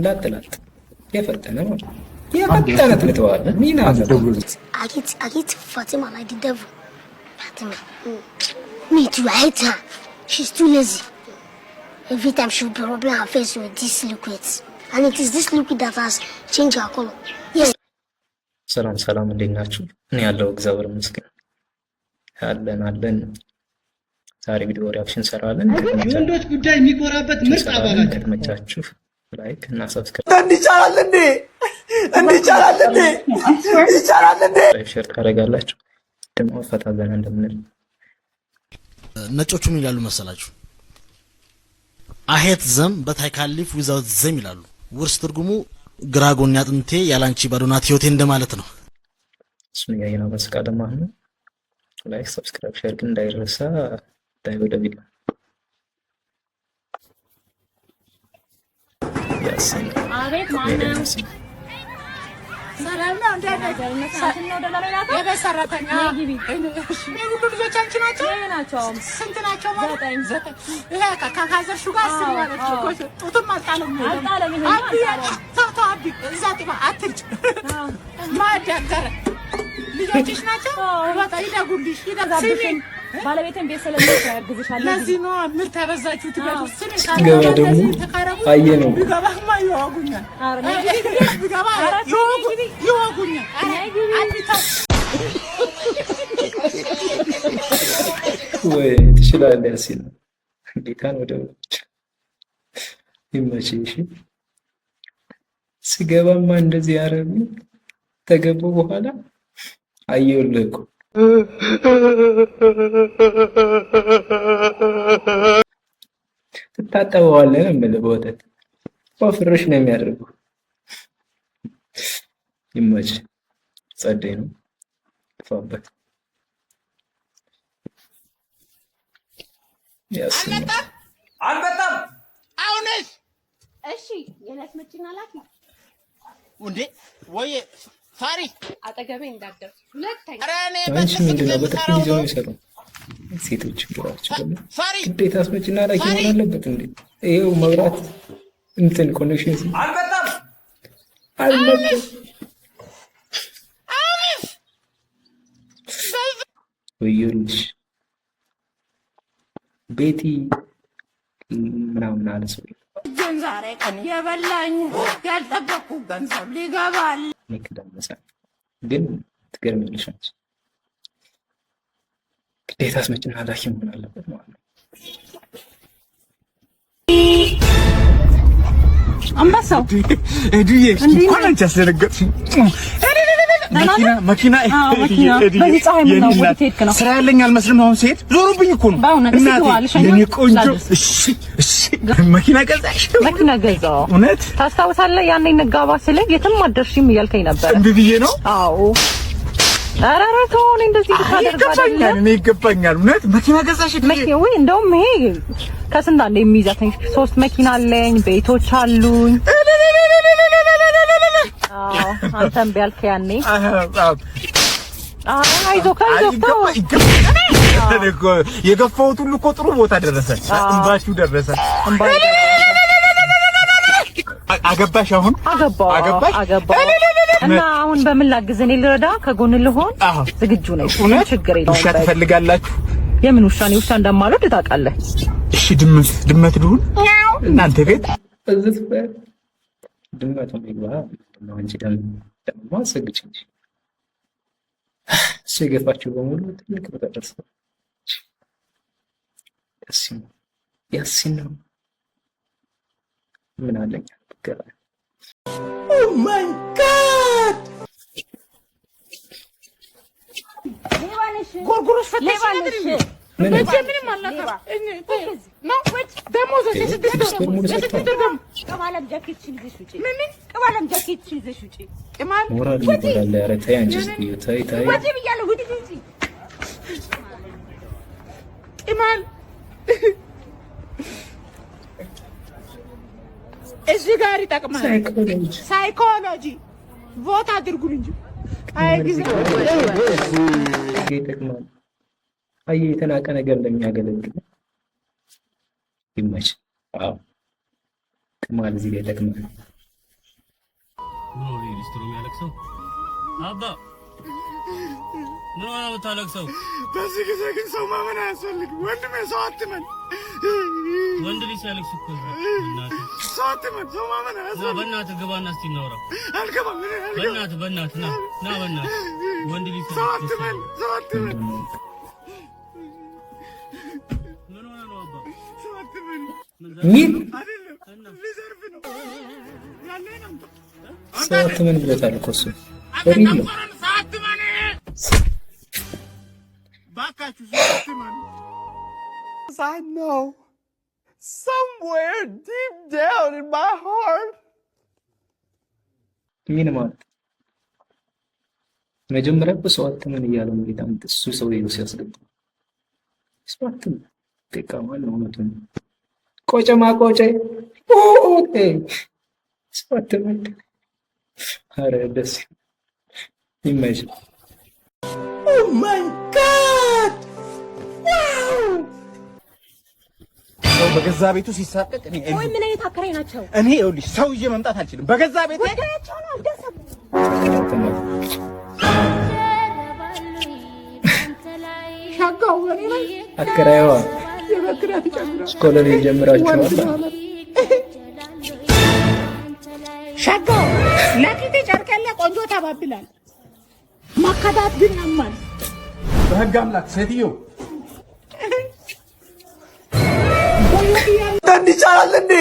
ላጥላጥ የፈጠነ ማለት የፈጠነ ትለዋለህ። ሚና I get Fatima like the devil. Fatima. Me too, I hate her. She's too lazy. Every time she will be rubbing her face with this liquid. And it is this liquid that has changed her color. Yes. ሰላም እንዴት ናችሁ? እኔ ያለው እግዚአብሔር ይመስገን አለን። ዛሬ ቪዲዮ ሪአክሽን ሰራለን። የወንዶች ጉዳይ የሚቆራበት ምርጥ አባላት ከተመቻችሁ ላይክ እና ሰብስክራይብ ሼር ታደርጋላችሁ። ደግሞ ፈታ ዘና እንደምንል ነጮቹ ምን ይላሉ መሰላችሁ? አሄት ዘም በታይካሊፍ ዊዛውት ዘም ይላሉ። ውርስ ትርጉሙ ግራ ጎን አጥንቴ ያላንቺ ባዶናት ህይወቴ እንደማለት ነው። እሱን ያየነው በስቃ ደማ ነው። ላይክ ሰብስክራይብ ሼር ግን እንዳይረሳ። ወደ ቪዲዮ አቤት ማነው? ሰላም ነው እንደነገ የበሰራተኛ ግቢ ሁሉ ልጆች አንቺ ናቸው? ናቸው። ስንት ናቸው? ዘጠኝ። ይሄ ከካዘርሹ ጋር አስባለች ጡቱን አጣለም አቢ እዛ ጥባ አትርጭ ማዳገረ ልጆችሽ ናቸው? በቃ ይደጉልሽ ይደጋብሽኝ ባለቤቴን ቤት ስለምትሰራ ያግዝሻለሁ። ለዚህ ነው ምርት ያበዛችሁ ትጋቱ ስንት ገባ ደግሞ አየነው ቢገባማ ይዋጉኛል። ቢገባ ይዋጉኛል። ወይ ትችላለህ ያሲን ጌታን ወደ ይመችሽ። ስገባማ እንደዚህ ያረብ ተገባው በኋላ አየሁልህ እኮ ትታጠበዋለህ ነው በወተት ወፍርሽ ነው የሚያደርገው። ይመች ጸደይ ነው ፋበት አልበጣም አሁንስ እሺ የለት መጪና ላኪ እንዴ ወይ ሳሪ አጠገቤ እንዳትደርስ ሁለተኛ አራኔ ምንድነው በጥቅም ይዘው የሚሰራው ሴቶች ግራቸው ግዴታ አስመጭና ላኪ መሆን አለበት እንዴ? ይሄው መብራት እንትን ኮኔክሽን አልበጣም ወይልሽ ቤቲ ምናምን አለ ሰው ዛሬ ቀን የበላኝ ያልጠበቁ ገንዘብ ሊገባል ንክዳመሳ ግን ትገርምልሽ አንቺ ግዴታ አስመጭና ላኪ መሆን አለበት ማለት ነው። አንበሳው እዱዬ እንኳን አንቺ አስደነገጥሽኝ። መኪና በዚህ ፀሐይ ምን ነው ወዴት ሄድክ ነው? ስራ ያለኝ አልመስልም። አሁን ሴት ዞሩብኝ እኮ ነው። የኔ ቆንጆ እሺ መኪና ገዛሽ? መኪና ገዛው። እውነት ታስታውሳለህ? ያኔ እንጋባ ስልህ የትም አትደርሺም እያልከኝ ነበር። እንዴ ብዬ ነው? አዎ። ኧረ ተው፣ እኔ እንደዚህ ልታደርግ አይደለም። እኔ ይገባኛል። እውነት መኪና ገዛሽ? መኪና ወይ እንደውም ይሄ ከስንት አንዴ የሚይዛተኝ 3 መኪና አለኝ፣ ቤቶች አሉኝ። አዎ አንተም ቢያልክ ያኔ አይዞህ የገፋሁት ሁሉ እኮ ጥሩ ቦታ ደረሰ። እንባችሁ ደረሰ። አገባሽ? አሁን አገባሽ? እና አሁን በምን ላግዝ? እኔ ልረዳ ከጎን ልሆን ዝግጁ ነኝ። ችግር የለውም። ውሻ ትፈልጋላችሁ? የምን ውሻ? እኔ ውሻ እንደማልወድ ታውቃለህ። እሺ ድመት ልሁን እናንተ ቤት? ድመት ነው ነው እንጂ ደግሞ አሰግጭ እንጂ ሲገፋችሁ በሙሉ ትልቅ ቦታ ደርሰው ያሲን ነው ምን አለኝ ገራ ኦ ማይ ጋድ ጎርጎሮሽ ፈተሽ ምንም አላከራ ነው ወይ ደሞዝ ቅማለም ጃኬት ይዘሽ ውጪ። ምን ቅማለም ጃኬት ይዘሽ ውጪ። ቅማል ሞራል ይባላል። ኧረ ተይ አንቺ ተይ ወጪ ብያለሁ። ውጪ ቅማል እዚህ ጋር ይጠቅማል። ሳይኮሎጂ ቮት አድርጉልኝ እንጂ አይ ጊዜ ይጠቅማል። አይ የተናቀ ነገር ለሚያገለግል ይመች። አዎ ማል እዚህ ጋር ይጠቅማል። ኖ ሊስትሮ የሚያለቅሰው አባ ምን ነው የምታለቅሰው? በዚህ ጊዜ ግን ሰው ማመን አያስፈልግም ወንድሜ። ሰው አትመን። ወንድ ልጅ ሲያለቅስ እኮ ሰው አትመን። ሰው ማመን አያስፈልግም። በእናትህ ግባና እስቲ እናውራ። አልገባም። በእናትህ ና በእናትህ ወንድ ልጅ ሰው አትመን። ሰው አትመን። ምን ሆነ ነው አባ? ሰው አትመን። ምን አይደለም ሊዘርፍ ነው ያለኝ ነው። ሰው አትመን ብሎታል እኮ እሱ ነው። I know somewhere deep down in my heart. ምን ማለት መጀመሪያ ሰው አትመን እያለው ነው ጌታ እሱ ሰውዬው ሲያስገባ ሰው አትመን ተቃማል ነው ነው ቆጨማ ቆጨ ኦቴ ሰው አትመን አረ ደስ ይመሽ Oh my God! Wow! ሰው በገዛ ቤቱ ሲሳቀቅ እኔ ወይ ምን አይነት አከራይ ናቸው? እኔ ይኸውልሽ ሰው ይዤ መምጣት አልችልም። በገዛ ቤቱ ወዳቸው ነው ደሰብ ሻጋው ወሬ ላይ አከራይዋ የበክራት ጨምራ ስኮለር ይጀምራችኋል። ሻጋው ለቂት ጨርቀለ ቆንጆ ታባብላል። ማከዳት ግን ያማል። በህግ አምላክ ሴትዮ እንዲቻላል እንዴ?